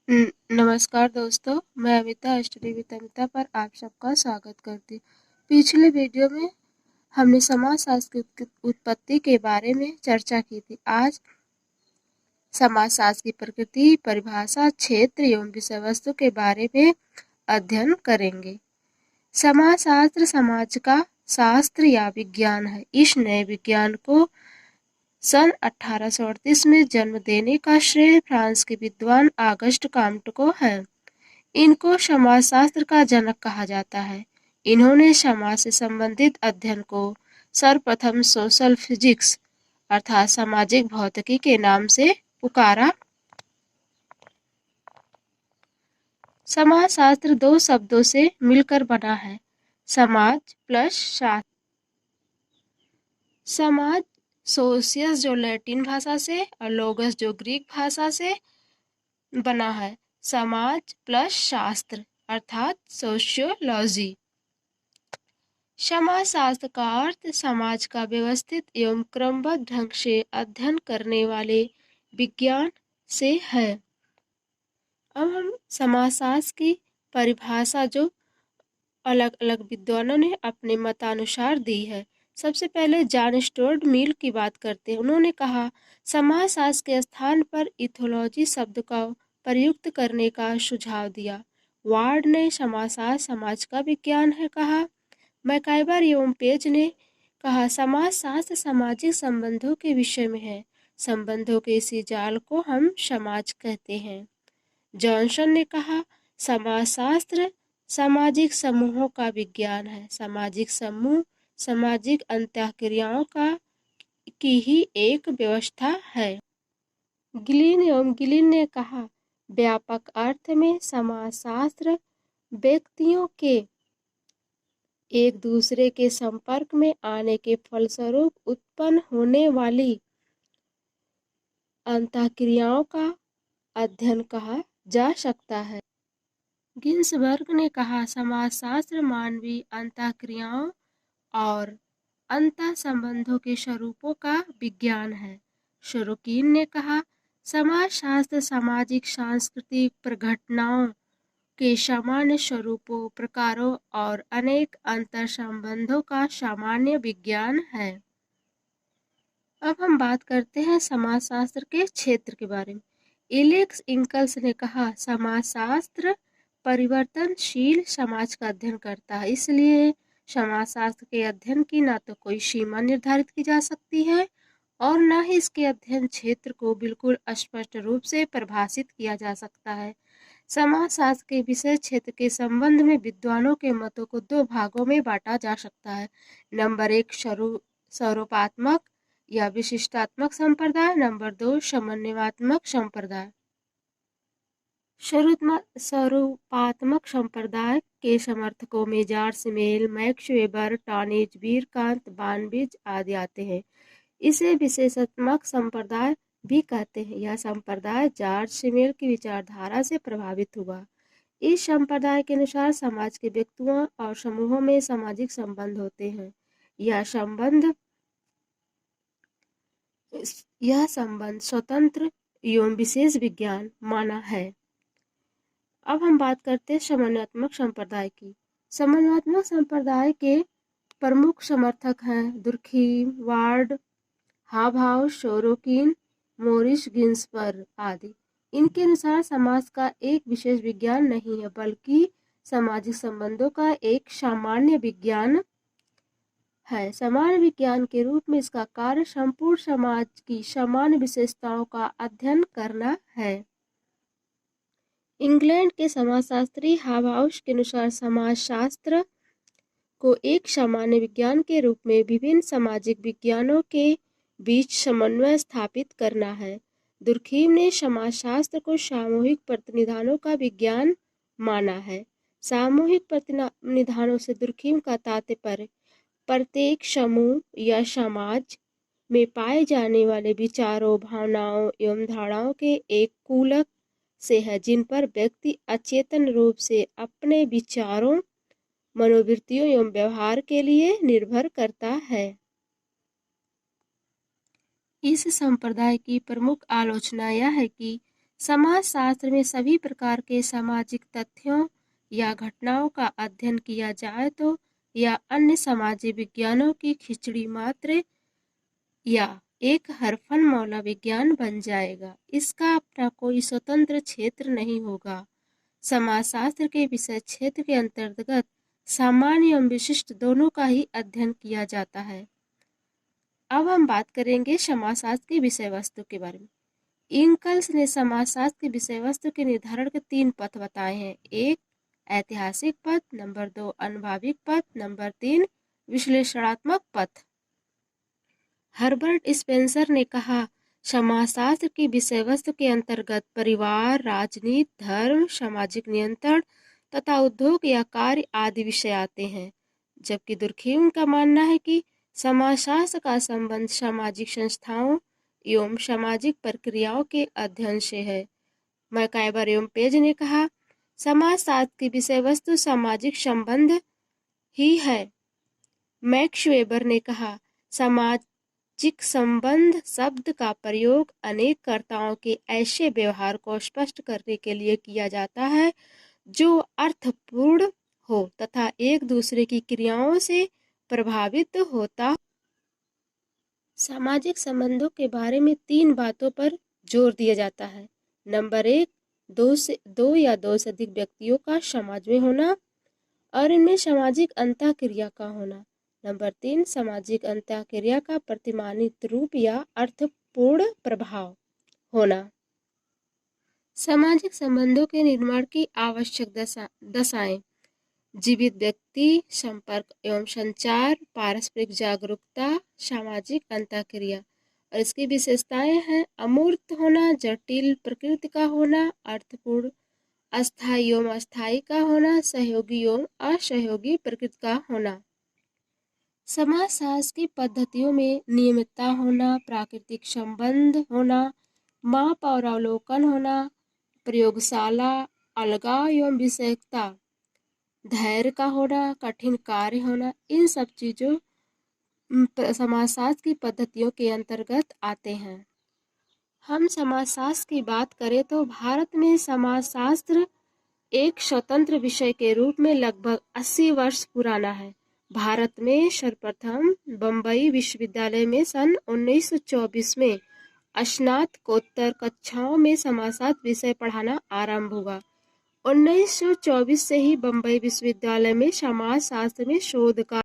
नमस्कार दोस्तों, मैं अमिता स्टडी विद अमिता पर आप सबका स्वागत करती हूँ। पिछले वीडियो में हमने समाजशास्त्र की उत्पत्ति के बारे में चर्चा की थी। आज समाजशास्त्र की प्रकृति, परिभाषा, क्षेत्र एवं विषय वस्तु के बारे में अध्ययन करेंगे। समाजशास्त्र समाज का शास्त्र या विज्ञान है। इस नए विज्ञान को सन 1838 में जन्म देने का श्रेय फ्रांस के विद्वान ऑगस्ट कॉम्टे को है। इनको समाजशास्त्र का जनक कहा जाता है। इन्होंने समाज से संबंधित अध्ययन को सर्वप्रथम सोशल फिजिक्स अर्थात सामाजिक भौतिकी के नाम से पुकारा। समाजशास्त्र दो शब्दों से मिलकर बना है, समाज प्लस शास्त्र। समाज सोशियस जो लैटिन भाषा से और लोगस जो ग्रीक भाषा से बना है। समाज प्लस शास्त्र अर्थात सोशियोलॉजी। समाजशास्त्र का अर्थ समाज का व्यवस्थित एवं क्रमबद्ध ढंग से अध्ययन करने वाले विज्ञान से है। अब हम समाजशास्त्र की परिभाषा जो अलग अलग विद्वानों ने अपने मतानुसार दी है। सबसे पहले जॉन स्टुअर्ट मिल की बात करते हैं। उन्होंने कहा, समाजशास्त्र के स्थान पर इथोलॉजी शब्द का प्रयुक्त करने का सुझाव दिया। वार्ड ने समाजशास्त्र समाज का विज्ञान है कहा। मैकाइवर एवं पेज ने कहा, समाजशास्त्र सामाजिक संबंधों के विषय में है। संबंधों के इसी जाल को हम समाज कहते हैं। जॉनसन ने कहा, समाजशास्त्र सामाजिक समूहों का विज्ञान है। सामाजिक समूह सामाजिक अंतःक्रियाओं की ही एक व्यवस्था है। गिलिन एवं गिलिन ने कहा, व्यापक अर्थ में समाजशास्त्र व्यक्तियों के एक दूसरे के संपर्क में आने के फलस्वरूप उत्पन्न होने वाली अंतःक्रियाओं का अध्ययन कहा जा सकता है। गिन्सबर्ग ने कहा, समाजशास्त्र मानवीय अंतःक्रियाओं और अंतः संबंधों के स्वरूपों का विज्ञान है। शोरोकिन ने कहा, समाजशास्त्र सामाजिक सांस्कृतिक प्रघटनाओं के सामान्य स्वरूपों, प्रकारों और अनेक अंतर संबंधों का सामान्य विज्ञान है। अब हम बात करते हैं समाजशास्त्र के क्षेत्र के बारे में। एलेक्स इंकल्स ने कहा, समाजशास्त्र परिवर्तनशील समाज का अध्ययन करता है। इसलिए समाजशास्त्र के अध्ययन की न तो कोई सीमा निर्धारित की जा सकती है और न ही इसके अध्ययन क्षेत्र को बिल्कुल स्पष्ट रूप से परिभाषित किया जा सकता है। समाजशास्त्र के विषय क्षेत्र के संबंध में विद्वानों के मतों को दो भागों में बांटा जा सकता है। नंबर 1 स्वरूपात्मक या विशिष्टात्मक संप्रदाय, नंबर 2 समन्वयात्मक संप्रदाय। स्वरूपात्मक संप्रदाय के समर्थकों में George Simmel, Max Weber, Tonnies, Vierkandt, von Wiese आदि आते हैं। इसे विशेषात्मक संप्रदाय भी कहते हैं। यह संप्रदाय जॉर्ज सिमेल की विचारधारा से प्रभावित हुआ। इस संप्रदाय के अनुसार समाज के व्यक्तियों और समूहों में सामाजिक संबंध होते हैं। यह संबंध स्वतंत्र एवं विशेष विज्ञान माना है। अब हम बात करते हैं समन्वयात्मक संप्रदाय की। समन्वयात्मक संप्रदाय के प्रमुख समर्थक हैं दुर्खीम, वार्ड, हाभाउ, शोरोकिन, मोरिस गिन्सबर्ग आदि। इनके अनुसार समाज का एक विशेष विज्ञान नहीं है, बल्कि सामाजिक संबंधों का एक सामान्य विज्ञान है। सामान्य विज्ञान के रूप में इसका कार्य संपूर्ण समाज की सामान्य विशेषताओं का अध्ययन करना है। इंग्लैंड के समाजशास्त्री हाभाउस के अनुसार समाजशास्त्र को एक सामान्य विज्ञान के रूप में विभिन्न सामाजिक विज्ञानों के बीच समन्वय स्थापित करना है। दुर्खीम ने समाजशास्त्र को सामूहिक प्रतिनिधानों का विज्ञान माना है। सामूहिक प्रतिनिधानों से दुर्खीम का तात्पर्य प्रत्येक समूह या समाज में पाए जाने वाले विचारों, भावनाओं एवं धारणाओं के एक कूलक से है, जिन पर व्यक्ति अचेतन रूप से अपने विचारों, मनोवृत्तियों एवं व्यवहार के लिए निर्भर करता है। इस संप्रदाय की प्रमुख आलोचना यह है कि समाजशास्त्र में सभी प्रकार के सामाजिक तथ्यों या घटनाओं का अध्ययन किया जाए तो यह अन्य सामाजिक विज्ञानों की खिचड़ी मात्र या एक हरफन मौला विज्ञान बन जाएगा। इसका अपना कोई स्वतंत्र क्षेत्र नहीं होगा। समाजशास्त्र के विषय क्षेत्र के अंतर्गत सामान्य एवं विशिष्ट दोनों का ही अध्ययन किया जाता है। अब हम बात करेंगे समाजशास्त्र की विषय वस्तु के बारे में। इंकल्स ने समाजशास्त्र की विषय वस्तु के निर्धारण के 3 पथ बताए हैं। 1 ऐतिहासिक पथ, नंबर 2 अनुभाविक पथ, नंबर 3 विश्लेषणात्मक पथ। हर्बर्ट स्पेंसर ने कहा, समाजशास्त्र की विषय वस्तु के अंतर्गत परिवार, राजनीति, धर्म, सामाजिक नियंत्रण तथा उद्योग या कार्य आदि विषय आते हैं, जबकि दुर्खीम का मानना है कि समाजशास्त्र का संबंध सामाजिक संस्थाओं एवं सामाजिक प्रक्रियाओं के अध्ययन से है। मैकाइवर एवं पेज ने कहा, समाजशास्त्र की विषय वस्तु सामाजिक संबंध ही है। मैक्स वेबर ने कहा, सामाजिक संबंध शब्द का प्रयोग अनेक कर्ताओं के ऐसे व्यवहार को स्पष्ट करने के लिए किया जाता है जो अर्थपूर्ण हो तथा एक दूसरे की क्रियाओं से प्रभावित होता। सामाजिक संबंधों के बारे में 3 बातों पर जोर दिया जाता है। नंबर 1 दो या दो से अधिक व्यक्तियों का समाज में होना और इनमें सामाजिक अंतःक्रिया का होना। नंबर 3 सामाजिक अंतःक्रिया का प्रतिमानित रूप या अर्थपूर्ण प्रभाव होना। सामाजिक संबंधों के निर्माण की आवश्यक दशाएं: जीवित व्यक्ति, संपर्क एवं संचार, पारस्परिक जागरूकता, सामाजिक अंतःक्रिया। और इसकी विशेषताएं हैं अमूर्त होना, जटिल प्रकृति का होना, अर्थपूर्ण, अस्थायी एवं अस्थायी का होना, सहयोगी एवं असहयोगी प्रकृति का होना। समाजशास्त्र की पद्धतियों में नियमितता होना, प्राकृतिक संबंध होना, माप और अवलोकन होना, प्रयोगशाला, अलगाव एवं विषयकता, धैर्य का होना, कठिन कार्य होना, इन सब चीज़ों समाजशास्त्र की पद्धतियों के अंतर्गत आते हैं। हम समाजशास्त्र की बात करें तो भारत में समाजशास्त्र एक स्वतंत्र विषय के रूप में लगभग 80 वर्ष पुराना है। भारत में सर्वप्रथम बम्बई विश्वविद्यालय में सन 1924 में स्नातकोत्तर कक्षाओं में समाजशास्त्र विषय पढ़ाना आरंभ हुआ। 1924 से ही बम्बई विश्वविद्यालय में समाजशास्त्र में शोध का